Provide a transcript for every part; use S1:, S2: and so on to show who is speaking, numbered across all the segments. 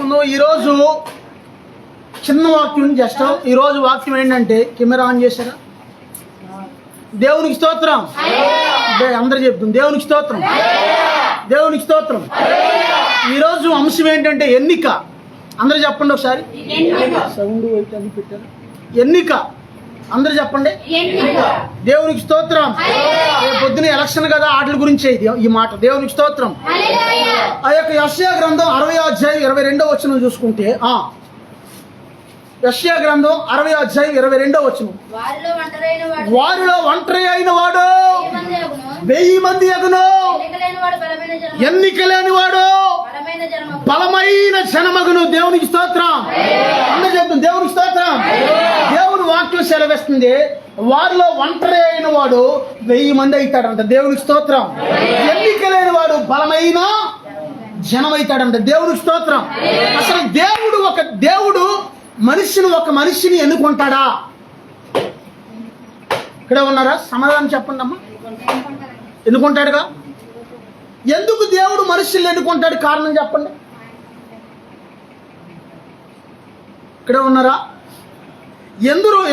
S1: ఈరోజు చిన్న వాక్యం జస్ట్ ఈరోజు వాక్యం ఏంటంటే కెమెరా ఆన్ చేశారా? దేవునికి స్తోత్రం. అందరూ చెప్తుంది దేవునికి స్తోత్రం, దేవునికి స్తోత్రం. ఈరోజు అంశం ఏంటంటే ఎన్నిక. అందరూ చెప్పండి ఒకసారి. సౌండ్ అయితే అని పెట్టారు. ఎన్నిక. అందరూ చెప్పండి. దేవునికి స్తోత్రం. పొద్దున ఎలక్షన్ కదా, ఆటల గురించి ఈ మాట. దేవునికి స్తోత్రం. ఆ యొక్క యెషయా గ్రంథం 60వ అధ్యాయం 22వ వచనం చూసుకుంటే, యెషయా గ్రంథం 60వ అధ్యాయం 22వ వచనం, వారిలో ఒంటరి అయిన వాడు 1000 మంది అగును, ఎన్నిక లేని వాడు బలమైన జనమగును. దేవునికి స్తోత్రం. అందరూ చెప్తుంది దేవునికి స్తోత్రం. దేవుని వాక్యం సెలవిస్తుంది, వారిలో ఒంటరి అయిన వాడు 1000 మంది అవుతాడంట. దేవునికి స్తోత్రం. ఎన్నిక లేని వాడు బలమైన జనం అవుతాడంట. దేవునికి స్తోత్రం. అసలు దేవుడు ఒక మనిషిని ఎన్నుకుంటాడా? ఇక్కడే ఉన్నారా? సమాధానం చెప్పండి అమ్మా. ఎన్నుకుంటాడుగా. ఎందుకు దేవుడు మనుషుల్ని ఎన్నుకుంటాడు? కారణం చెప్పండి. ఇక్కడే ఉన్నారా?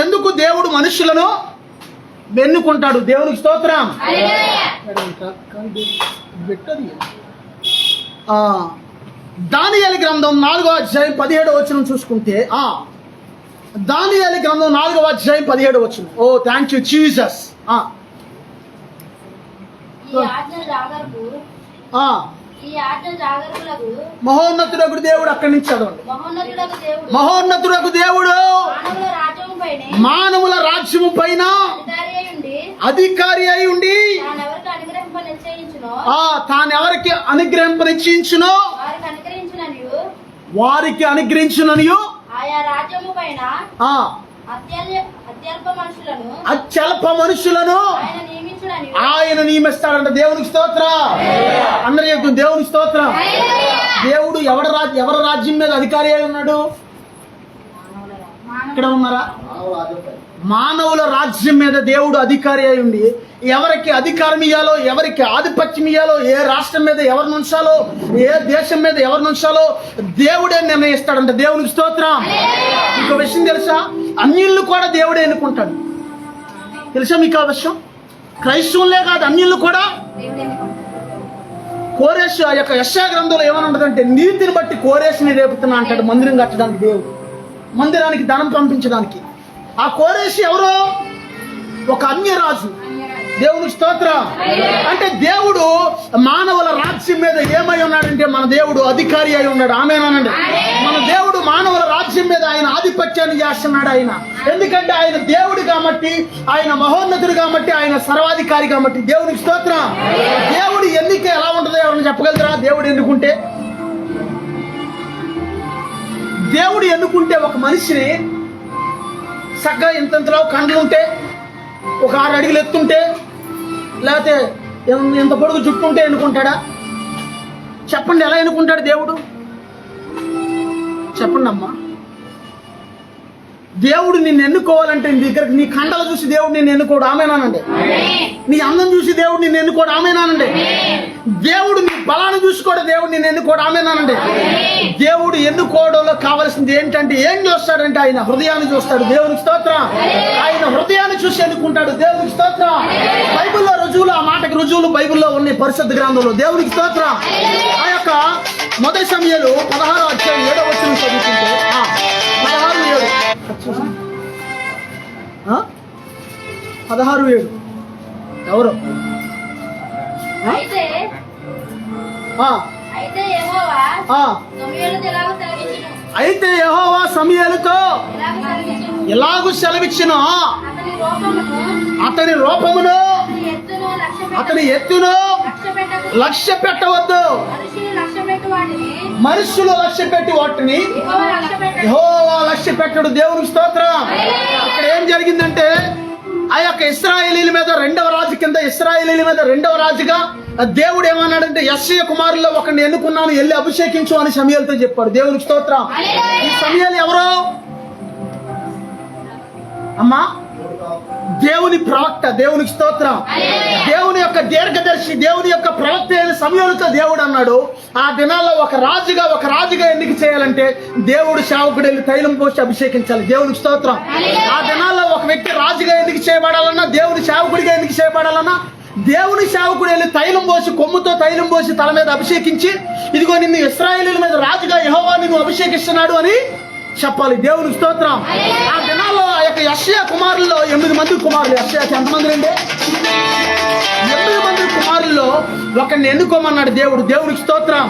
S1: ఎందుకు దేవుడు మనుషులను ఎన్నుకుంటాడు? దేవునికి స్తోత్రం. దానియేలు గ్రంథం 4వ అధ్యాయం 17వ వచనం చూసుకుంటే, దానియేలు గ్రంథం 4వ అధ్యాయం 17వ వచనం. ఓ థ్యాంక్ యూ జీసస్. మహోన్నతుడకు దేవుడు. అక్కడి నుంచి చదవండి. మహోన్నతుడకు దేవుడు మానవుల రాజ్యము పైన అధికారి అయి ఉండి తానెవరికి అనుగ్రహింప నిశ్చయించునో వారికి అనుగ్రహించుననియు అత్యల్ప మనుషులను ఆయన నియమిస్తాడంట. దేవునికి స్తోత్రం. అందరూ చెప్తుంది దేవునికి స్తోత్రం. దేవుడు ఎవరి రాజ్యం మీద అధికారి అయి ఉన్నాడు? ఇక్కడ ఉన్నారా? మానవుల రాజ్యం మీద దేవుడు అధికారి అయి ఉండి ఎవరికి అధికారం ఇయ్యాలో, ఎవరికి ఆధిపత్యం ఇయ్యాలో, ఏ రాష్ట్రం మీద ఎవరిని ఉంచాలో, ఏ దేశం మీద ఎవరిని ఉంచాలో దేవుడే నిర్ణయిస్తాడంట. దేవునికి స్తోత్రం. ఇంకో విషయం తెలుసా? అన్యులను కూడా దేవుడే ఎన్నుకుంటాడు. తెలుసా మీకు ఆ విషయం? క్రైస్తవులే కాదు, అన్యులను కూడా. కోరేషు ఆ యొక్క యెషయా గ్రంథంలో ఏమని ఉంటుందంటే, నీతిని బట్టి కోరేషుని రేపుతున్నా అంటాడు. మందిరం కట్టడానికి, దేవుడు మందిరానికి ధనం పంపించడానికి. ఆ కోరేషు ఎవరో? ఒక అన్యరాజు. దేవునికి స్తోత్రం. అంటే దేవుడు మానవుల రాజ్యం మీద ఏమై ఉన్నాడంటే, మన దేవుడు అధికారి అయి ఉన్నాడు. ఆమేనండి. మన దేవుడు మానవుల రాజ్యం మీద ఆయన ఆధిపత్యాన్ని చేస్తున్నాడు. ఆయన ఎందుకంటే ఆయన దేవుడు కాబట్టి, ఆయన మహోన్నతుడు కాబట్టి, ఆయన సర్వాధికారి కాబట్టి. దేవునికి స్తోత్రం. దేవుడు ఎన్నిక ఎలా ఉంటుందో ఎవరైనా చెప్పగలుగుతారా? దేవుడు ఎన్నుకుంటే ఒక మనిషిని చక్కగా ఇంతలో కండ్లు ఉంటే, ఒక 6 అడుగులు ఎత్తుంటే, లేకపోతే ఎంత పొడుగు జుట్టు ఉంటే ఎన్నుకుంటాడా? చెప్పండి, ఎలా ఎన్నుకుంటాడు దేవుడు? చెప్పండి అమ్మా. దేవుడు నిన్ను ఎన్నుకోవాలంటే నీ కండలు చూసి దేవుడు నిన్ను ఎన్నుకోడు. ఆమేనానండి. నీ అందం చూసి దేవుడు నిన్ను ఎన్నుకోడు. ఆమేనానండి. దేవుడు నీ బలాన్ని చూసుకోడు. దేవుడు నిన్ను ఎన్నుకోడు. ఆమేనానండి. దేవుడు ఎన్నుకోవడంలో కావాల్సింది ఏంటంటే, ఏం చూస్తాడంటే ఆయన హృదయాన్ని చూస్తాడు. దేవునికి స్తోత్రం. ఆయన హృదయాన్ని చూసి ఎన్నుకుంటాడు. దేవునికి స్తోత్రం. బైబిల్లో రుజువులు, ఆ మాటకి రుజువులు బైబిల్లో ఉన్నాయి, పరిశుద్ధ గ్రంథంలో. దేవునికి స్తోత్రం. ఆ యొక్క 1 సమూయేలు 16వ అధ్యాయం 7వ వచనం చదువుకుంటే, 16:7 16:7 ఎవరు? అయితే యెహోవా సమూయేలుతో ఎలాగూ సెలవిచ్చెను, అతని రూపమును అతని ఎత్తును లక్ష్య పెట్టవద్దు. మనుషులు లక్ష్య పెట్టి వాటిని యెహోవా లక్ష్య పెట్టడు. దేవునికి స్తోత్రం. ఇక్కడ ఏం జరిగిందంటే, ఆ యొక్క ఇశ్రాయేలీల మీద 2వ రాజు కింద, ఇశ్రాయేలీల మీద 2వ రాజుగా దేవుడు ఏమన్నాడంటే, యెషయా కుమారుల్లో ఒకరిని ఎన్నుకున్నాను, వెళ్ళి అభిషేకించు అని సమూయేలుతో చెప్పాడు. దేవునికి స్తోత్రం. ఈ సమూయేలు ఎవరో అమ్మా? దేవుని ప్రవక్త, దేవునికి స్తోత్రం. దేవుని యొక్క దీర్ఘదర్శి, దేవుని యొక్క ప్రవక్త అయిన సమూయేలుతో దేవుడు అన్నాడు, ఆ దినాల్లో ఒక రాజుగా ఎన్నిక చేయాలంటే దేవుడు సేవకుడు వెళ్ళి తైలం పోసి అభిషేకించాలి. దేవునికి స్తోత్రం. ఆ దినాల్లో ఒక వ్యక్తి రాజుగా ఎన్నిక చేయబడాలన్నా, దేవుని సేవకుడిగా ఎన్నిక చేయబడాలన్నా, దేవుని సేవకుడు వెళ్ళి తైలం పోసి, కొమ్ముతో తైలం పోసి తల మీద అభిషేకించి, ఇదిగో నిన్ను ఇశ్రాయేలీయుల మీద రాజుగా యెహోవా నిన్ను అభిషేకిస్తున్నాడు అని చెప్పాలి. దేవునికి స్తోత్రం. ఆ దినాల్లో ఆ యొక్క యెషయా కుమారుల్లో 8 మంది కుమారులు. యెషయాకి ఎంతమంది అండి? 8 మంది కుమారుల్లో ఒకరిని ఎన్నుకోమన్నాడు దేవుడు. దేవునికి స్తోత్రం.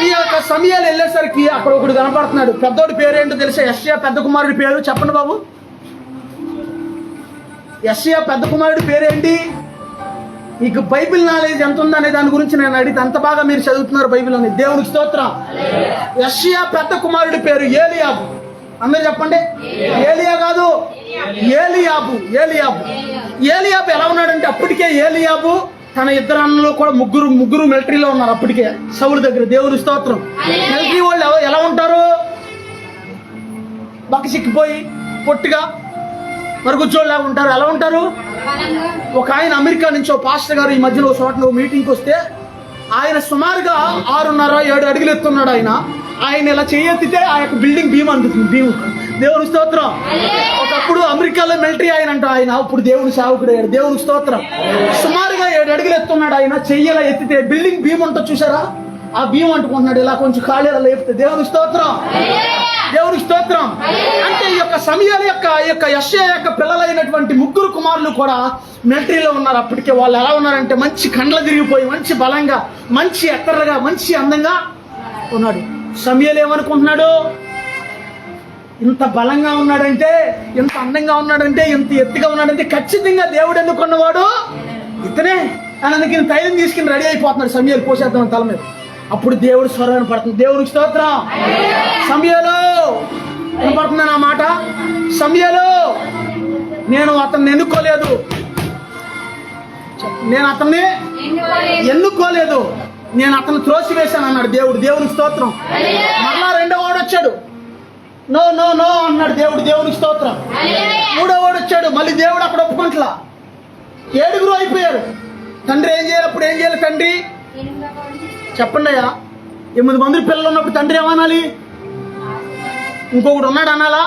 S1: ఈ యొక్క సమయాలు వెళ్ళేసరికి అక్కడ ఒకడు కనపడుతున్నాడు. పెద్దోడి పేరు ఏంటో తెలుసా? యెషయా పెద్ద కుమారుడి పేరు చెప్పండి బాబు. యెషయా పెద్ద కుమారుడి పేరేంటి? మీకు బైబిల్ నాలెడ్జ్ ఎంత ఉందనే దాని గురించి నేను అడిగితే అంత బాగా మీరు చదువుతున్నారు బైబిల్ అని. దేవునికి స్తోత్రం. యెషయా పెద్ద కుమారుడి పేరు ఏలియాబు. అందరూ చెప్పండి. ఏలియా కాదు, ఏలియాబు. ఏలియాబు ఎలా ఉన్నాడంటే, అప్పటికే ఏలియాబు తన ఇద్దరు అన్నలు కూడా ముగ్గురు మిలిటరీలో ఉన్నారు అప్పటికే సౌలు దగ్గర. దేవుని స్తోత్రం. మిలిటరీ వాళ్ళు ఎలా ఉంటారు? బక్కసిక్కిపోయి పొట్టిగా మరుగుజ్జోళ్ళలాగా ఉంటారు. ఎలా ఉంటారు? ఒక ఆయన అమెరికా నుంచి ఓ పాస్టర్ గారు ఈ మధ్యలో ఒక చోట మీటింగ్కి వస్తే, ఆయన సుమారుగా 6.5-7 అడుగులు ఎత్తున్నాడు. ఆయన ఇలా చేయెత్తితే ఆ యొక్క బిల్డింగ్ భీమ్ అందుతుంది. భీము. దేవుని స్తోత్రం. ఒకప్పుడు అమెరికాలో మిలిటరీ ఆయన ఇప్పుడు దేవుని సేవకుడు అయ్యాడు. దేవుని స్తోత్రం. సుమారుగా 7 అడుగులు ఎత్తున్నాడు. ఆయన చెయ్యలా ఎత్తితే బిల్డింగ్ భీమ్ ఉంటుంది చూసారా, ఆ భీమ్ అంటుకుంటున్నాడు. ఇలా కొంచెం ఖాళీ లేపితే. దేవుని స్తోత్రం. దేవునికి స్తోత్రం. అంటే ఈ యొక్క సమయాల యొక్క యెషయా యొక్క పిల్లలైనటువంటి 3 కుమారులు కూడా మిలిటరీలో ఉన్నారు అప్పటికే. వాళ్ళు ఎలా ఉన్నారంటే, మంచి కండ్లు తిరిగిపోయి, మంచి బలంగా, మంచి ఎత్తరగా, మంచి అందంగా ఉన్నాడు. సమయాలు ఏమనుకుంటున్నాడు? ఇంత బలంగా ఉన్నాడంటే, ఇంత అందంగా ఉన్నాడంటే, ఇంత ఎత్తుగా ఉన్నాడంటే ఖచ్చితంగా దేవుడు ఎన్నుకున్నవాడు ఇతనే అని అందుకని తైలం తీసుకుని రెడీ అయిపోతున్నాడు. సమయాలు పోసేద్దాం తల మీద. అప్పుడు దేవుడు స్వరం పడుతుంది. దేవునికి స్తోత్రం. సమయాలు వినపడుతుంది నా మాట. సమయాలు, నేను అతన్ని ఎన్నుకోలేదు, నేను అతన్ని త్రోసివేశాను అన్నాడు దేవుడు. దేవునికి స్తోత్రం. మరలా 2వ వాడు వచ్చాడు. నో అన్నాడు దేవుడు. దేవునికి స్తోత్రం. 3వ వాడు వచ్చాడు. మళ్ళీ దేవుడు అక్కడ ఒప్పుకుంటలా. 7 అయిపోయారు. తండ్రి ఏం చేయాలి? అప్పుడు ఏం చేయాలి తండ్రి? చెప్పండి అయ్యా. 8 మంది పిల్లలు ఉన్నప్పుడు తండ్రి ఏమనాలి? ఇంకొకడు ఉన్నాడు అనాలా?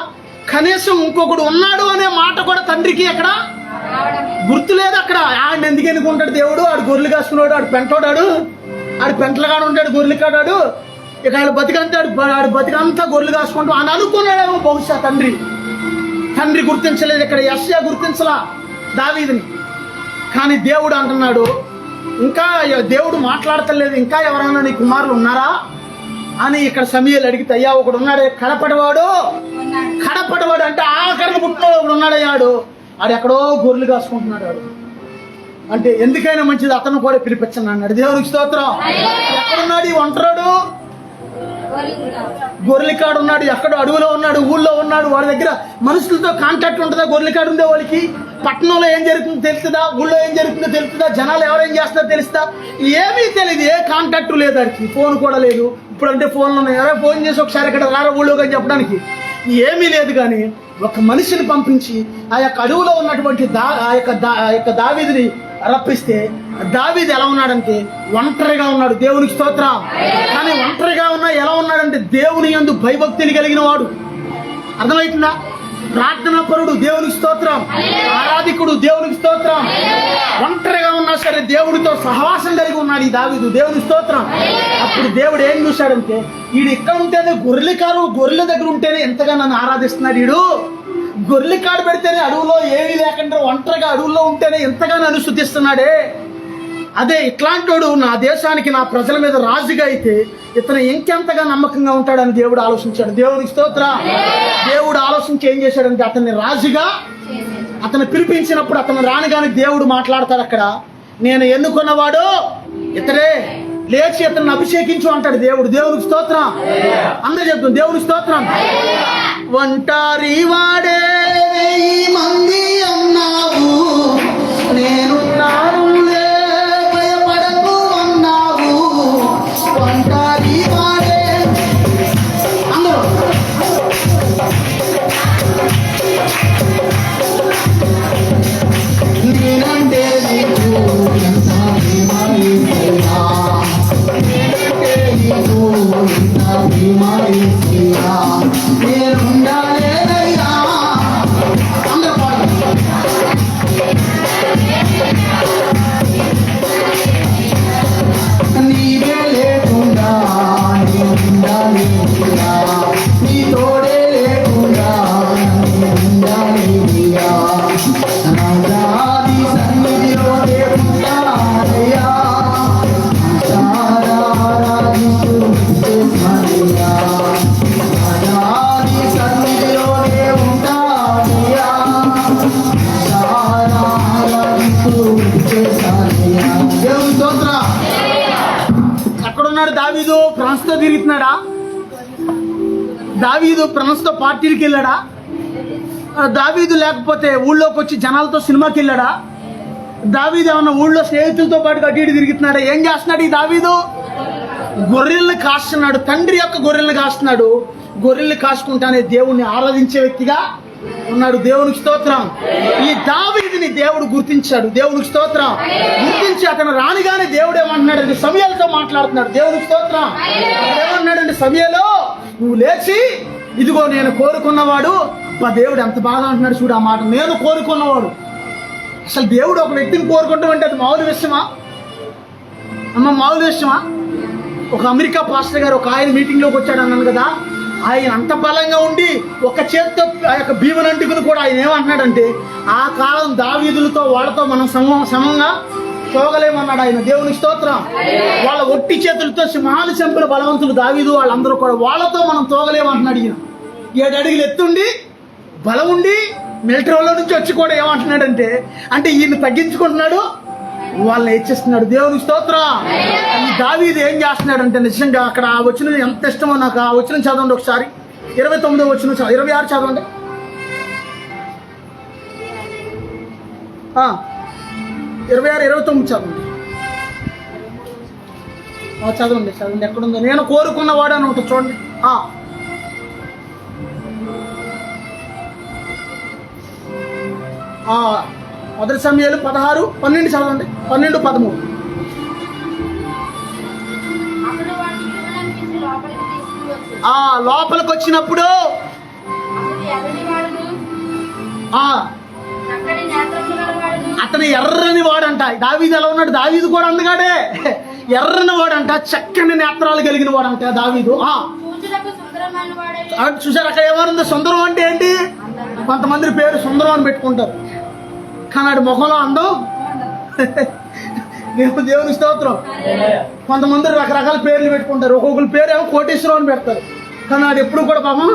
S1: కనీసం ఇంకొకడు ఉన్నాడు అనే మాట కూడా తండ్రికి అక్కడ గుర్తు లేదు. అక్కడ ఆయన ఎందుకు ఎన్నుకుంటాడు దేవుడు? ఆడు గొర్రెలు కాసుకున్నాడు, ఆడు పెంటోడాడు, ఆడు పెంటలుగాడు ఉంటాడు, గొర్రెలు కాడాడు. ఇక ఆడు బతికంతా గొర్రెలు కాసుకుంటూ అని అనుకున్నాడేమో బహుశా తండ్రి గుర్తించలేదు. ఇక్కడ యెషయా గుర్తించలా దావీదుని. కానీ దేవుడు అంటున్నాడు, ఇంకా దేవుడు మాట్లాడతలేదు, ఇంకా ఎవరైనా నీ కుమారులు ఉన్నారా అని ఇక్కడ సమయాలు అడిగితే, అయ్యా ఒకడు ఉన్నాడే కడపడవాడు అంటే ఆఖరిని పుట్టినోడు ఒకడు ఉన్నాడయ్యాడు. ఆడు ఎక్కడో గొర్రెలు కాసుకుంటున్నాడు. అంటే ఎందుకైనా మంచిది అతను కూడా పిలిపించండి అన్నాడు. దేవునికి స్తోత్రం. ఎక్కడున్నాడు ఈ ఒంటరాడు? గొర్రెలికాడు ఉన్నాడు. ఎక్కడో అడవిలో ఉన్నాడు, ఊళ్ళో ఉన్నాడు. వాడి దగ్గర మనుషులతో కాంటాక్ట్ ఉంటుందా? గొర్రెలికాడు ఉండే వాళ్ళకి పట్టణంలో ఏం జరుగుతుందో తెలుస్తుందా? ఊళ్ళో ఏం జరుగుతుందో తెలుస్తుందా? జనాలు ఎవరేం చేస్తారో తెలుస్తా? ఏమీ తెలియదు. ఏ కాంటాక్ట్ లేదు వాడికి. ఫోన్ కూడా లేదు. ఇప్పుడు అంటే ఫోన్లు ఉన్నాయి. ఎవరో ఫోన్ చేసి ఒకసారి ఇక్కడ రారా ఊళ్ళోకి అని చెప్పడానికి ఏమీ లేదు. కానీ ఒక మనిషిని పంపించి ఆ యొక్క అడవిలో ఉన్నటువంటి దావీదుని రప్పిస్తే, దావీదు ఎలా ఉన్నాడంటే ఒంటరిగా ఉన్నాడు. దేవునికి స్తోత్రం. కానీ ఒంటరిగా ఉన్నా ఎలా ఉన్నాడంటే దేవుని యందు భయభక్తులు కలిగిన వాడు. అర్థమవుతుందా? ప్రార్థనా పరుడు. దేవునికి స్తోత్రం. ఆరాధికుడు. దేవునికి స్తోత్రం. ఒంటరిగా ఉన్నా సరే దేవుడితో సహవాసం కలిగి ఉన్నాడు ఈ దావీదు. దేవునికి స్తోత్రం. అప్పుడు దేవుడు ఏం చూశాడంటే, వీడు ఇక్కడ ఉంటేనే గొర్రెల దగ్గర ఉంటేనే ఎంతగా నన్ను ఆరాధిస్తున్నాడు. వీడు గొర్రెల కాడు పెడితేనే అడవులో ఏమీ లేకుండా ఒంటరిగా అడవుల్లో ఉంటేనే ఎంతగానో అనుస్తుతిస్తున్నాడే. అదే ఇట్లాంటోడు నా దేశానికి, నా ప్రజల మీద రాజుగా అయితే ఇతను ఇంకెంతగా నమ్మకంగా ఉంటాడని దేవుడు ఆలోచించాడు. దేవునికి స్తోత్రం. దేవుడు ఆలోచించి ఏం చేశాడంటే అతన్ని రాజుగా అతను పిలిపించినప్పుడు అతను రానిగానే దేవుడు మాట్లాడతాడు అక్కడ, నేను ఎన్నుకున్నవాడు ఇతడే, లేచి ఇతన్ని అభిషేకించు అంటాడు దేవుడు. దేవునికి స్తోత్రం. అందరూ చెప్తాం దేవునికి స్తోత్రం. ఒంటారి వాడే 1000 మంది అన్నావు, నేనున్నాను భయపడకు అన్నావు. ఒంటారి వాడే అందరూ నేనుండాలేనయ్యా. అందరూ పాడండి. నీవే లేకుండా నేనుండాలేనయ్యా, నీ తోడే లేకుండా నేనుండాలేనయ్యా. రాజాది సన్నిధిలోనే ఉంటానయ్యా, రాజాది సన్నిధిలోనే ఉంటానయ్యా, దేవుని స్తోత్రం. ఎక్కడున్నాడు దావీదు? ఫ్రాన్స్తో తిరుగుతున్నాడా? దావీదు ఫ్రాన్స్తో పార్టీలకు వెళ్ళాడా? దావీదు లేకపోతే ఊళ్ళోకి వచ్చి జనాలతో సినిమాకి వెళ్ళాడా? దావీదు ఏమన్నా ఊళ్ళో స్నేహితులతో పాటు అటు ఇటు తిరుగుతున్నాడా? ఏం చేస్తున్నాడు ఈ దావీదు? గొర్రెల్ని కాస్తున్నాడు. తండ్రి యొక్క గొర్రెల్ని కాస్తున్నాడు. గొర్రెల్ని కాసుకుంటానే దేవుణ్ణి ఆరాధించే వ్యక్తిగా ఉన్నాడు. దేవునికి స్తోత్రం. ఈ దావీదుని దేవుడు గుర్తించాడు. దేవునికి స్తోత్రం. గుర్తించి అతను రానిగానే దేవుడు ఏమంటున్నాడంటే సమూయేలుతో మాట్లాడుతున్నాడు. దేవునికి స్తోత్రం. ఏమన్నాడంటే, సమూయేలు నువ్వు లేచి, ఇదిగో నేను కోరుకున్నవాడు. మా దేవుడు ఎంత బాగా అంటున్నాడు చూడు ఆ మాట, నేను కోరుకున్నవాడు. అసలు దేవుడు ఒక వ్యక్తిని కోరుకుంటాం అంటే అది మామూలు విషయమా అమ్మ? మామూలు విషయమా? ఒక అమెరికా పాస్టర్ గారు ఒక ఆయన మీటింగ్లోకి వచ్చాడు అన్నాను కదా, ఆయన అంత బలంగా ఉండి ఒక చేతితో ఆ యొక్క భీమనంటుకుని కూడా ఆయన ఏమంటున్నాడంటే, ఆ కాలం దావీదులతో వాళ్ళతో మనం సమంగా తోగలేమన్నాడు ఆయన. దేవుని స్తోత్రం. వాళ్ళ ఒట్టి చేతులతో సింహాలు చంపిన బలవంతులు దావీదు వాళ్ళందరూ కూడా, వాళ్ళతో మనం తోగలేమంటున్నాడు ఈయన. 7 అడుగులు ఎత్తుండి బలం ఉండి మిలిటరీలో నుంచి వచ్చి కూడా ఏమంటున్నాడంటే, అంటే ఈయన తగ్గించుకుంటున్నాడు, వాళ్ళని హెచ్చిస్తున్నాడు. దేవుని స్తోత్రం. ఈ దావీదు ఏం చేస్తున్నాడంటే నిజంగా అక్కడ ఆ వచనం ఎంత ఇష్టమో నాకు. ఆ వచనం చదవండి ఒకసారి. 29వ వచనం, 26 చదవండి. 26, 29 చదవండి. చదవండి ఎక్కడుందో. నేను కోరుకున్నవాడు అని ఉంటుంది చూడండి. మొదటి సమయాలు 16, 12 చదవండి. 12, 13. లోపలికి వచ్చినప్పుడు అతను ఎర్రని వాడంట. దావీదు ఎలా ఉన్నాడు? దావీదు కూడా అందగాడే, ఎర్రని వాడంట, చక్కని నేత్రాలు కలిగిన వాడంట దావీదు. చూసారు అక్కడ ఏమనుంది? సుందరం అంటే ఏంటి? కొంతమంది పేరు సుందరం అని పెట్టుకుంటారు, కానీ ఆడి ముఖంలో అందం. దేవుని స్తోత్రం. కొంతమంది రకరకాల పేర్లు పెట్టుకుంటారు. ఒక్కొక్కరి పేరు ఏమో కోటేశ్వరం అని పెడతారు, కానీ ఆడు ఎప్పుడు కూడా పాపం.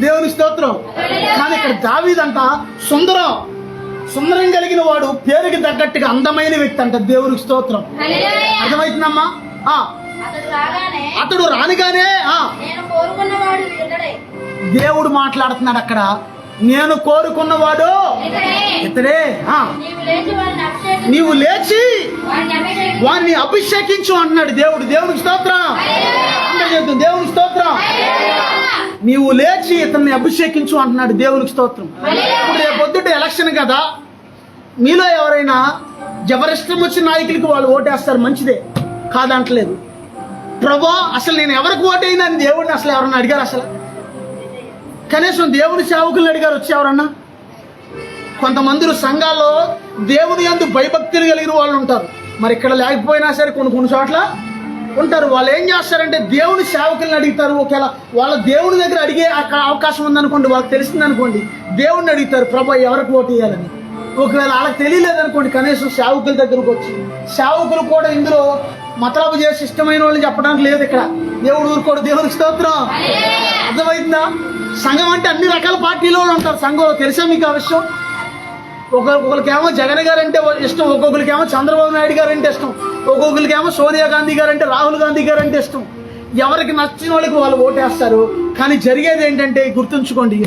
S1: దేవుని స్తోత్రం. కానీ ఇక్కడ దావీదంట సుందరం కలిగిన వాడు, పేరుకి తగ్గట్టుగా అందమైన వ్యక్తి అంట. దేవునికి స్తోత్రం. అర్థమవుతుందమ్మా? అతడు రానిగానే దేవుడు మాట్లాడుతున్నాడు అక్కడ. నేను కోరుకున్నవాడు ఇతడే, నీవు లేచి వారిని అభిషేకించు అంటున్నాడు దేవుడు. దేవునికి స్తోత్రం. దేవునికి స్తోత్రం. నీవు లేచి ఇతన్ని అభిషేకించు అంటున్నాడు. దేవునికి స్తోత్రం. ఇప్పుడు రేపు పొద్దుట ఎలక్షన్ కదా, మీలో ఎవరైనా జబరిష్టం వచ్చిన నాయకులకి వాళ్ళు ఓటేస్తారు, మంచిదే, కాదంటలేదు. ప్రభా అసలు నేను ఎవరికి ఓటైనా అని దేవుడిని అసలు ఎవరన్నా అడిగారు? అసలు కనీసం దేవుని సేవకులను అడిగారు వచ్చి ఎవరన్నా? కొంతమంది సంఘాల్లో దేవుని యందు భయభక్తులు కలిగిన వాళ్ళు ఉంటారు. మరి ఇక్కడ లేకపోయినా సరే కొన్ని చోట్ల ఉంటారు. వాళ్ళు ఏం చేస్తారంటే దేవుని సేవకులను అడుగుతారు. ఒకవేళ వాళ్ళ దేవుని దగ్గర అడిగే అవకాశం ఉందనుకోండి, వాళ్ళకి తెలిసింది అనుకోండి, దేవుడిని అడుగుతారు ప్రభా ఎవరికి ఓటు వేయాలని. ఒకవేళ వాళ్ళకి తెలియలేదనుకోండి, కనీసం సేవకుల దగ్గరకు వచ్చి, సేవకులు కూడా ఇందులో మతలబు చేసి ఇష్టమైన వాళ్ళు చెప్పడానికి లేదు ఇక్కడ. దేవుడు ఊరుకోడు. దేవునికి స్తోత్రం. అర్థమవుతుందా? సంఘం అంటే అన్ని రకాల పార్టీలో ఉంటారు సంఘంలో. తెలుసా మీకు ఆ విషయం? ఒక్కొక్కరికేమో జగన్ గారు అంటే ఇష్టం, ఒక్కొక్కరికేమో చంద్రబాబు నాయుడు గారు అంటే ఇష్టం, ఒక్కొక్కరికేమో సోనియా గాంధీ గారు అంటే, రాహుల్ గాంధీ గారు అంటే ఇష్టం. ఎవరికి నచ్చిన వాళ్ళకి వాళ్ళు ఓటేస్తారు. కానీ జరిగేది ఏంటంటే గుర్తుంచుకోండి,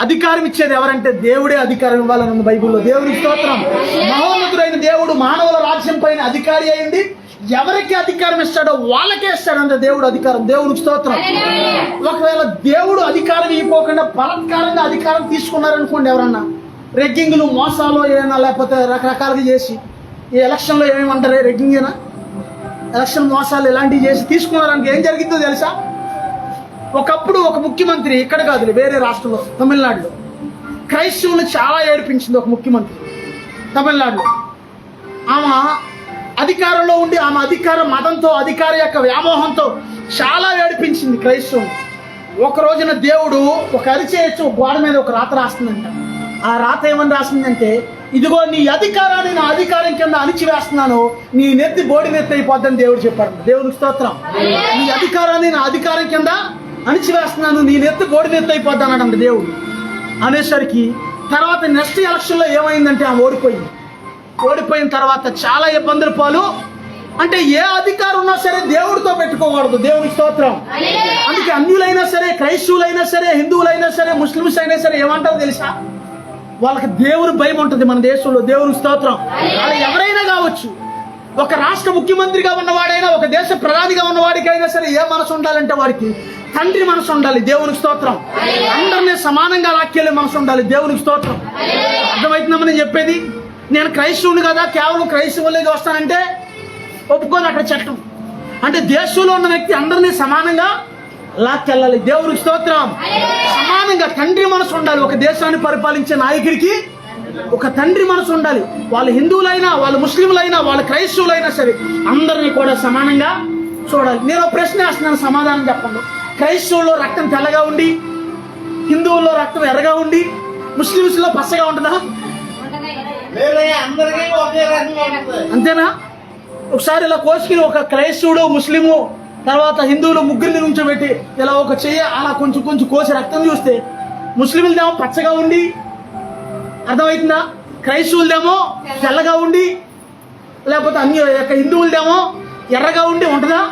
S1: అధికారం ఇచ్చేది ఎవరంటే దేవుడే అధికారం ఇవ్వాలని ఉంది బైబిల్లో. దేవునికి స్తోత్రం. మహోన్నతుడైన దేవుడు మానవుల రాజ్యం పైన అధికారి అయింది. ఎవరికి అధికారం ఇస్తాడో వాళ్ళకే ఇస్తాడంట దేవుడు అధికారం. దేవునికి స్తోత్రం. ఒకవేళ దేవుడు అధికారం ఇవ్వకుండా బలత్కారంగా అధికారం తీసుకున్నారనుకోండి, ఎవరన్నా రెగ్గింగ్లు మోసాలు ఏమైనా లేకపోతే రకరకాలుగా చేసి, ఈ ఎలక్షన్లో ఏమేమంటారు? రెగ్గింగేనా? ఎలక్షన్ మోసాలు ఇలాంటివి చేసి తీసుకున్నారని ఏం జరిగిందో తెలుసా? ఒకప్పుడు ఒక ముఖ్యమంత్రి, ఇక్కడ కాదు వేరే రాష్ట్రంలో, తమిళనాడులో క్రైస్తవులను చాలా ఏడిపించింది ఒక ముఖ్యమంత్రి తమిళనాడులో. ఆమె అధికారంలో ఉండి ఆమె అధికార మతంతో, అధికార యొక్క వ్యామోహంతో చాలా ఏడిపించింది క్రైస్తవులు. ఒక రోజున దేవుడు ఒక అరిచేయచ్చు గోడ మీద ఒక రాత రాస్తుందంట. ఆ రాత ఏమని రాసిందంటే, ఇదిగో నీ అధికారాన్ని నా అధికారం కింద అణిచివేస్తున్నాను, నీ నెత్తి బోడి నెత్తి అయిపోద్దని దేవుడు చెప్పాడు. దేవునికి స్తోత్రం. నీ అధికారాన్ని నా అధికారం కింద అణిచివేస్తున్నాను, నీ నెత్తి బోడి నెత్తి అయిపోద్ది అన్నాడంట దేవుడు. అనేసరికి తర్వాత నెక్స్ట్ ఎలక్షన్లో ఏమైందంటే ఆమె ఓడిపోయింది. ఓడిపోయిన తర్వాత చాలా ఇబ్బందుల పాలు. అంటే ఏ అధికారం ఉన్నా సరే దేవుడితో పెట్టుకోకూడదు. దేవునికి స్తోత్రం. అందుకే అన్యులైనా సరే, క్రైస్తవులైనా సరే, హిందువులైనా సరే, ముస్లిమ్స్ అయినా సరే ఏమంటారో తెలుసా? వాళ్ళకి దేవుని భయం ఉంటుంది మన దేశంలో. దేవునికి స్తోత్రం. వాళ్ళు ఎవరైనా కావచ్చు. ఒక రాష్ట్ర ముఖ్యమంత్రిగా ఉన్నవాడైనా, ఒక దేశ ప్రధానిగా ఉన్నవాడికైనా సరే ఏ మనసు ఉండాలంటే వాడికి తండ్రి మనసు ఉండాలి. దేవునికి స్తోత్రం. అందరినీ సమానంగా లాక్కెళ్ళే మనసు ఉండాలి. దేవునికి స్తోత్రం. అర్థమవుతుందమ్మా నేను చెప్పేది? నేను క్రైస్తవుని కదా, కేవలం క్రైస్తవులే వస్తానంటే ఒప్పుకోను. అక్కడ చట్టం అంటే దేశంలో ఉన్న వ్యక్తి అందరినీ సమానంగా లాక్కెళ్ళాలి. దేవునికి స్తోత్రం. సమానంగా తండ్రి మనసు ఉండాలి. ఒక దేశాన్ని పరిపాలించే నాయకుడికి ఒక తండ్రి మనసు ఉండాలి. వాళ్ళు హిందువులైనా, వాళ్ళు ముస్లింలైనా, వాళ్ళు క్రైస్తవులైనా సరే అందరినీ కూడా సమానంగా చూడాలి. నేను ఒక ప్రశ్న వేస్తున్నాను, సమాధానం చెప్పండి. క్రైస్తవుల్లో రక్తం తెల్లగా ఉండి, హిందువుల్లో రక్తం ఎర్రగా ఉండి, ముస్లిమ్స్లో పచ్చగా ఉంటుందా? అంతేనా? ఒకసారి ఇలా కోసుకుని ఒక క్రైస్తవుడు, ముస్లిము, తర్వాత హిందువులు ముగ్గురిని నుంచోబెట్టి ఇలా ఒక చెయ్యి అలా కొంచెం కొంచెం కోసి రక్తం చూస్తే ముస్లింలదేమో పచ్చగా ఉండి, అర్థమవుతుందా? క్రైస్తవులదేమో తెల్లగా ఉండి, లేకపోతే అన్ని హిందువులదేమో ఎర్రగా ఉండి ఉంటుందా?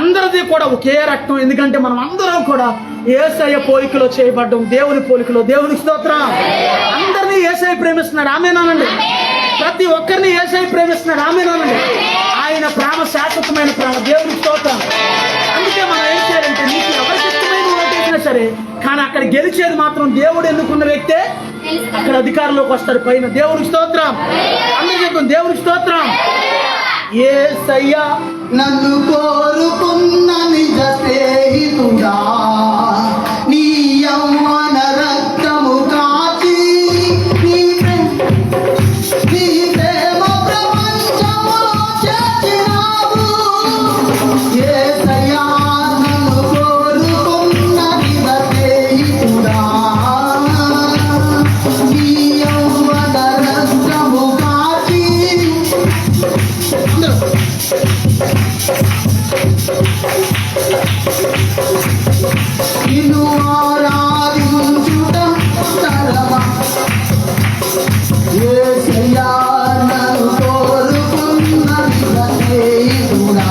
S1: అందరిది కూడా ఒకే రక్తం. ఎందుకంటే మనం అందరం కూడా యేసయ్య పోలికలో చేయబడ్డం, దేవుని పోలికలో. దేవునికి స్తోత్రం. అందరినీ యేసయ్య ప్రేమిస్తున్నాడు. ఆమేనండి. ప్రతి ఒక్కరిని యేసయ్య ప్రేమిస్తున్నాడు. ఆమేనండి. ఆయన ప్రేమ శాశ్వతమైన ప్రేమ. దేవునికి స్తోత్రం. అందుకే మనం ఏం చేయాలంటే, నీకు ఎవరికి ఇష్టమైన ఓటేసినా సరే, కానీ అక్కడ గెలిచేది మాత్రం దేవుడు ఎన్నుకున్న వ్యక్తే అక్కడ అధికారంలోకి వస్తాడు పైన. దేవునికి స్తోత్రం. అందరూ చెప్తాం దేవునికి స్తోత్రం. యేసయ్యా
S2: నన్ను కోరుకున్న నిజ స్నేహితుడా, నీ యౌవన రక్తము కాచి, నీ ప్రేమ ప్రపంచములో చేర్చినావు. యేసయ్యా నన్ను కోరుకున్న నిజ స్నేహితుడా, నీ యౌవన రక్తము కాచి. నిన్ను ఆరాధించుట సరళమా, యేసయ్యా నన్ను కోరుకున్న స్నేహితుడా.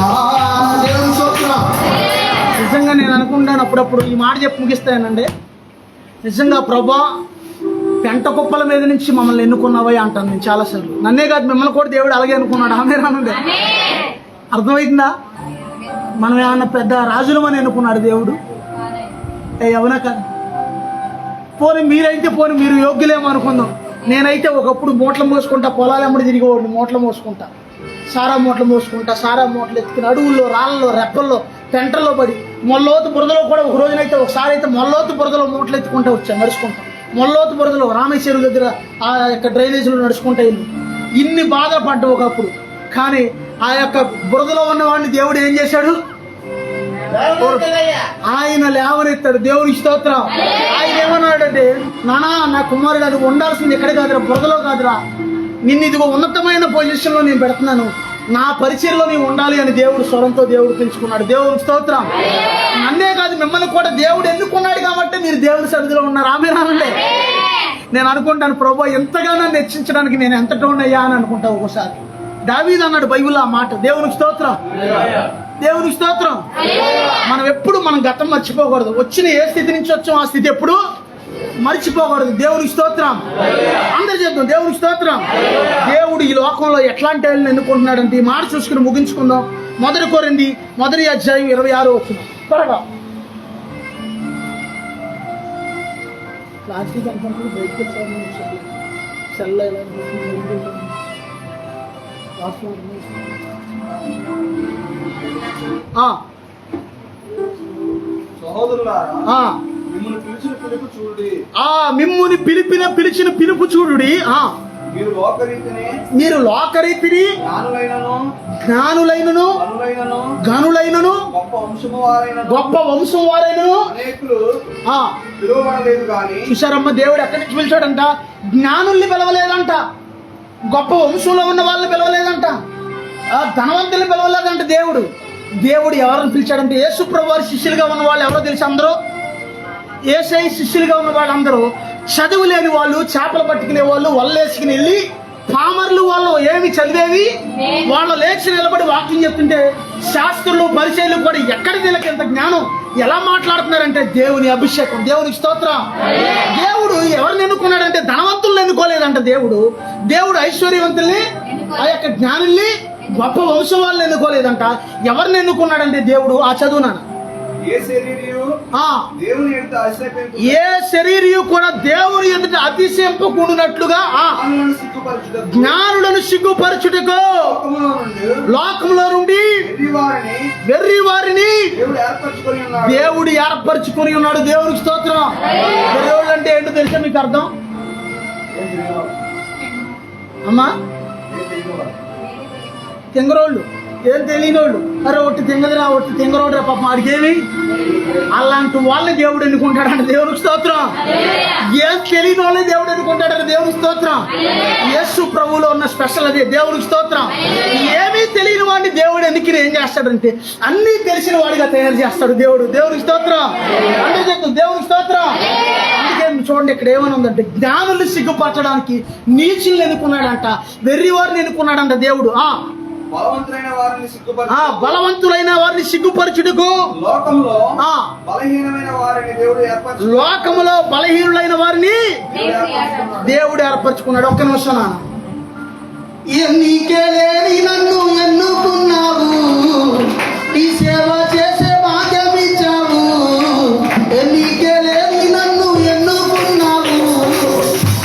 S1: నిజంగా నేను అనుకుంటాను అప్పుడప్పుడు ఈ మాట చెప్పి ముగిస్తానండి. నిజంగా ప్రభా, పెంట కుప్పల మీద నుంచి మమ్మల్ని ఎన్నుకున్నావా అంటాను నేను చాలాసార్లు. నన్నే కాదు, మిమ్మల్ని కూడా దేవుడు అలాగే అనుకున్నాడు. ఆమేనండి. అర్థమైందా? మనం ఏమన్నా పెద్ద రాజులమని ఎన్నుకున్నాడు దేవుడు? ఎవనా కాదు. పోనీ మీరైతే పోనీ మీరు యోగ్యులేమో అనుకుందాం. నేనైతే ఒకప్పుడు మూటలు మోసుకుంటా, పొలాలు ఎమ్మడి తిరిగేవాడిని. మూటలు మోసుకుంటా, సారా మూటలు మోసుకుంటా, సారా మూటలు ఎత్తుకుని అడవుల్లో, రాళ్ళలో, రెప్పల్లో, పెంటల్లో పడి, మొల్లోతు బురదలో కూడా ఒక రోజునైతే ఒకసారి అయితే మొల్లోతు బురదలో మూటలు ఎత్తుకుంటూ వచ్చాను నడుచుకుంటాం. మొల్లోతు బురదలో రామేశ్వరం దగ్గర ఆ యొక్క డ్రైనేజీలో నడుచుకుంటా ఇల్లు. ఇన్ని బాధపడ్డా ఒకప్పుడు. కానీ ఆ యొక్క బురదలో ఉన్నవాడిని దేవుడు ఏం చేశాడు? ఆయన లేవనెత్తాడు. దేవునికి స్తోత్రం. ఆయన ఏమన్నాడంటే, నానా నా కుమారుడు అది ఉండాల్సింది ఎక్కడ కాదురా, బురదలో కాదురా, నిన్ను ఇదిగో ఉన్నతమైన పొజిషన్లో నేను పెడుతున్నాను, నా పరిచయంలో నీవు ఉండాలి అని దేవుడు స్వరంతో దేవుడు పిలుచుకున్నాడు. దేవునికి స్తోత్రం. నన్నే కాదు మిమ్మల్ని కూడా దేవుడు ఎన్నుకున్నాడు కాబట్టి మీరు దేవుడి సన్నిధిలో ఉన్నారు. ఆమేనండి. నేను అనుకుంటాను, ప్రభు ఎంతగానో హెచ్చించడానికి నేను ఎంత టౌన్ అయ్యా అని అనుకుంటా ఒక్కోసారి. దావీదు అన్నాడు బైబిల్లో ఆ మాట. దేవునికి స్తోత్రం. దేవునికి స్తోత్రం. మనం ఎప్పుడు మనం గతం మర్చిపోకూడదు. వచ్చిన ఏ స్థితి నుంచి వచ్చాం ఆ స్థితి ఎప్పుడు మర్చిపోకూడదు. దేవునికి స్తోత్రం. అందరు చెప్తాం దేవునికి స్తోత్రం. దేవుడు ఈ లోకంలో ఎట్లాంటి వాళ్ళని ఎన్నుకుంటున్నాడంటే ఈ మాట చూసుకుని ముగించుకుందాం. 1 కొరింథీ 1వ అధ్యాయం 26వ వచనం. త్వరగా ప్లాస్టిక్ అనుకుంటుంది బయటకు సెల్ ఆ,
S3: సహోదరులారా,
S1: ఆ,
S3: మిమ్మల్ని పిలిచిన పిలుపు చూడండి.
S1: ఆ, మిమ్ముని పిలిచిన పిలుపు చూడుడి.
S3: మీరు లోకరీతిని
S1: మీరు లోకరీతిని జ్ఞానులైనను గనులైనను గొప్ప వంశం వారైనను
S3: అనేకులు
S1: ఆ,
S3: పిలువబడలేదు కానీ
S1: చూశారమ్మ, దేవుడు ఎక్కడి నుంచి పిలిచాడంట? జ్ఞానుల్ని పిలవలేదంట, గొప్ప వంశంలో ఉన్న వాళ్ళని పిలవలేదంట, ధనవంతుల్ని పిలవలేదంట. దేవుడు ఎవరిని పిలిచాడంటే యేసు ప్రభువు వారి శిష్యులుగా ఉన్న వాళ్ళు ఎవరో తెలుసు? అందరూ యేసయ్య శిష్యులుగా ఉన్న వాళ్ళందరూ చదువు లేని వాళ్ళు, చేపలు పట్టుకునే వాళ్ళు, వల్లేసుకుని వెళ్ళి పామర్లు, వాళ్ళు ఏమి చదివేవి, వాళ్ళు లేచి నిలబడి వాక్యం చెప్తుంటే శాస్త్రులు పరిచయాలు కూడా ఎక్కడ వీళ్ళకి ఎంత జ్ఞానం, ఎలా మాట్లాడుతున్నారంటే దేవుని అభిషేకం, దేవునికి స్తోత్రం. దేవుడు ఎవరిని ఎన్నుకున్నాడంటే ధనవంతుల్ని ఎన్నుకోలేదంట. దేవుడు ఐశ్వర్యవంతుల్ని, ఆ యొక్క జ్ఞానుల్ని, గొప్ప వంశం వాళ్ళని ఎన్నుకోలేదంట. ఎవరిని ఎన్నుకున్నాడంటే దేవుడు, ఆ చదువునాను, ఏ శరీరియు కూడా దేవుని ఎదుట అతిశయింపకూడినట్లుగా జ్ఞానులను సిగ్గుపరచుటకు లోకంలో నుండి వెర్రి వారిని దేవుడు ఏర్పరచుకుని ఉన్నాడు. దేవునికి స్తోత్రం. వెర్రివాళ్ళు అంటే ఏంటో తెలుసా మీకు అర్థం? అమ్మా, తెంగరోళ్ళు, ఏం తెలియనోళ్ళు. అరే ఒట్టి తింగదిరా, ఒట్టి తింగరోడ్రా పాపం, ఆడికేమి అలాంటి వాళ్ళని దేవుడు ఎన్నుకుంటాడంటే దేవునికి స్తోత్రం. ఏం తెలియని వాళ్ళని దేవుడు ఎన్నుకుంటాడంటే దేవునికి స్తోత్రం. యేసు ప్రభువులో ఉన్న స్పెషల్ అదే, దేవునికి స్తోత్రం. ఏమీ తెలియని వాడిని దేవుడు ఎన్నికని ఏం చేస్తాడంటే అన్నీ తెలిసిన వాడిగా తయారు చేస్తాడు దేవుడు. దేవునికి స్తోత్రం. అంటే చెప్తాను, దేవునికి స్తోత్రం. అందుకే చూడండి, ఇక్కడ ఏమని ఉందంటే జ్ఞానుల్ని సిగ్గుపరచడానికి నీచుల్ని ఎన్నుకున్నాడంట, వెర్రి వారిని ఎన్నుకున్నాడంట దేవుడు.
S3: బలవంతులైన
S1: వారిని సిగ్గుపరచుటకు
S3: లోకంలో బలహీనమైన వారిని దేవుడు ఏర్పరచు,
S1: లోకములో బలహీనులైన వారిని దేవుడు ఏర్పరచుకున్నాడు. ఒక్క నిమిషం నాన్న.
S2: ఎన్నికే లేని నన్ను ఎన్నుకున్నావు, నీ సేవ చేసే భాగ్యం ఇచ్చావు. ఎన్నికే లేని నన్ను ఎన్నుకున్నావు,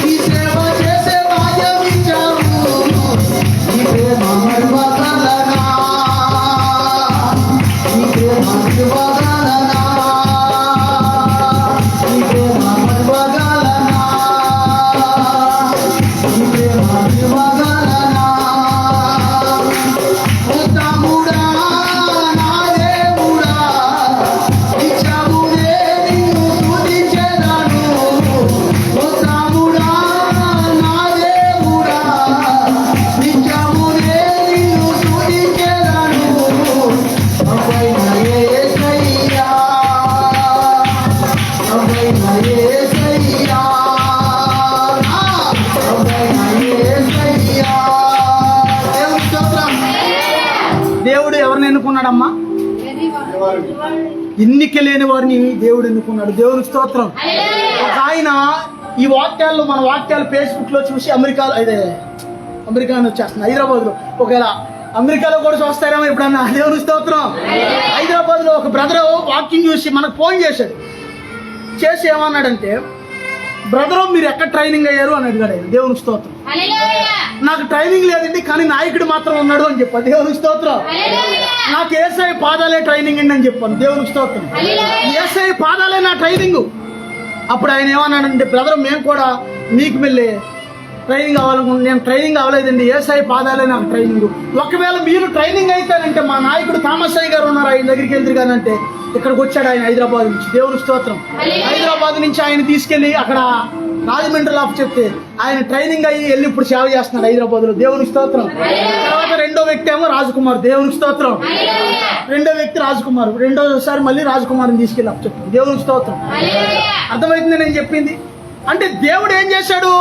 S2: నీ సేవ చేసే భాగ్యం ఇచ్చావు. నీ ప్రేమ మరువగలనా, నీ ప్రేమ మరువగలనా, నీ ప్రేమ మరువగలనా, నీ ప్రేమ మరువగలనా. ఓ తమ్ముడా, నా దేవుడా, ఇచ్చావునే నిన్ను స్తుతించెదను. ఓ తమ్ముడా, నా దేవుడా, ఇచ్చావునే నిన్ను స్తుతించెదను. అవ్వైన యేసయ్యా, అవ్వైన యేసయ్యా, అవ్వైన యేసయ్యా. దేవుని స్తోత్రం.
S1: దేవుడు ఎవరిని ఎన్నుకున్నాడమ్మా? ఎన్నిక లేని వారిని దేవుడు ఎన్నుకున్నాడు. దేవునికి స్తోత్రం. ఒక ఆయన ఈ వాక్యాల్లో, మన వాక్యాలు ఫేస్బుక్ లో చూసి అమెరికా అని వచ్చేస్తుంది, హైదరాబాద్ లో. ఒకవేళ అమెరికాలో కూడా చూస్తారేమో ఎప్పుడన్నా. దేవునికి స్తోత్రం. హైదరాబాద్ లో ఒక బ్రదర్ వాకింగ్ చూసి మనకు ఫోన్ చేసి ఏమన్నాడంటే, బ్రదరు మీరు ఎక్కడ ట్రైనింగ్ అయ్యారు అని అడిగాడు ఆయన. దేవునికి స్తోత్రం. నాకు ట్రైనింగ్ లేదండి, కానీ నాయకుడు మాత్రం ఉన్నాడు అని చెప్పాను. దేవునికి స్తోత్రం. నాకు యేసయ్య పాదాలే ట్రైనింగ్ అండి అని చెప్పాను. దేవునికి స్తోత్రం. యేసయ్య పాదాలే నా ట్రైనింగ్. అప్పుడు ఆయన ఏమన్నాడంటే, బ్రదర్ మేము కూడా మీకు వెళ్ళి ట్రైనింగ్ అవ్వాలనుకుంటున్నాను. నేను ట్రైనింగ్ అవ్వలేదండి, యేసయ్య పాదాలే నాకు ట్రైనింగ్. ఒకవేళ మీరు ట్రైనింగ్ అయితేనంటే మా నాయకుడు థామస్ అయ్య గారు ఉన్నారు, ఆయన దగ్గరికి వెళ్తారంటే ఇక్కడికి వచ్చాడు ఆయన హైదరాబాద్ నుంచి. దేవుని స్తోత్రం. హైదరాబాద్ నుంచి ఆయన తీసుకెళ్లి అక్కడ రాజమండ్రిలో చెప్తే ఆయన ట్రైనింగ్ అయ్యి వెళ్ళి ఇప్పుడు సేవ చేస్తున్నాడు హైదరాబాద్ లో. దేవుని స్తోత్రం. తర్వాత రెండో వ్యక్తి ఏమో రాజకుమార్. దేవునికి స్తోత్రం. రెండో వ్యక్తి రాజకుమార్. రెండోసారి మళ్ళీ రాజకుమార్ని తీసుకెళ్ళి చెప్తాను. దేవునికి స్తోత్రం. అర్థమవుతుంది నేను చెప్పింది? అంటే దేవుడు ఏం చేశాడు?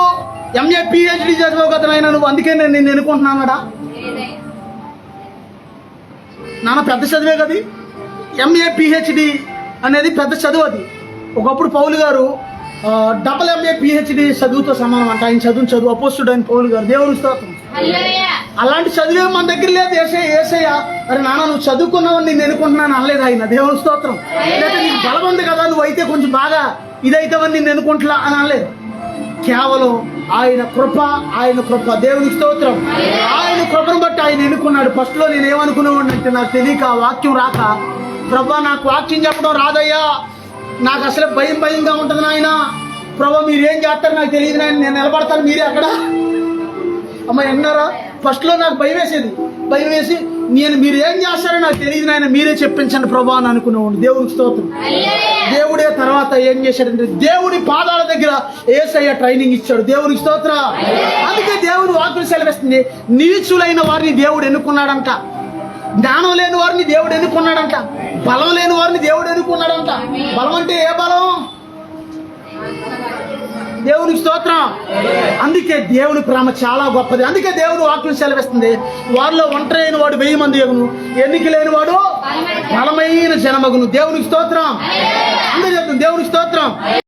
S1: MA PhD చదివావు కదా నాయన నువ్వు, అందుకే నేను నిన్ను ఎన్నుకుంటున్నానడా నాన్న. పెద్ద చదివే కదా MA PhD అనేది, పెద్ద చదువు అది. ఒకప్పుడు పౌలు గారు డబుల్ MA PhD చదువుతో సమానం అంట. ఆయన చదువు అపోస్తుడు ఆయన పౌలు గారు. దేవుని స్తోత్రం. అలాంటి చదివే మన దగ్గర లేదు. ఏసయ్య అరే నాన్న నువ్వు చదువుకున్నావని నేను ఎన్నుకుంటున్నాను అనలేదు ఆయన. దేవుని స్తోత్రం. లేదా నీకు బలం ఉంది కదా, నువ్వు అయితే కొంచెం బాగా ఇదైతావని నేను ఎన్నుకుంటున్నా అని అనలేదు. కేవలం ఆయన కృప దేవునికి స్తోత్రం. ఆయన కృపను బట్టి ఆయన ఎన్నుకున్నాడు. ఫస్ట్ లో నేను ఏమనుకునేవాడిని అంటే, నాకు తెలియక ఆ వాక్యం రాక, ప్రభా నాకు వాక్యం చెప్పడం రాదయ్యా, నాకు అసలు భయంగా ఉంటుంది నాయన, ప్రభా మీరేం చేస్తారు నాకు తెలియదు నాయన, నేను నిలబడతాను మీరే అక్కడ అమ్మ అన్నారా. ఫస్ట్ లో నాకు భయం వేసి మీరు ఏం చేస్తారో నాకు తెలియదు నాయన, మీరే చెప్పించండి ప్రభా అని అనుకునేవాడిని. దేవునికి స్తోత్రం. దేవుడే తర్వాత ఏం చేశాడంటే, దేవుడి పాదాల దగ్గర యేసయ్య ట్రైనింగ్ ఇచ్చాడు. దేవునికి స్తోత్రం. అందుకే దేవుడు వాక్యం సెలవిస్తుంది, నీచులైన వారిని దేవుడు ఎన్నుకున్నాడంట, జ్ఞానం లేని వారిని దేవుడు ఎన్నుకున్నాడంట, బలం లేని వారిని దేవుడు ఎన్నుకున్నాడంట. బలం అంటే ఏ బలం? దేవునికి స్తోత్రం. అందుకే దేవుని ప్రేమ చాలా గొప్పది. అందుకే దేవుడు వాక్యం సెలవిస్తుంది, వారిలో ఒంటరి అయిన వాడు 1000 మంది ఎగును, ఎన్నిక లేని వాడు బలమైన జనమగును. దేవునికి స్తోత్రం. అందరూ చెప్తుంది దేవునికి స్తోత్రం.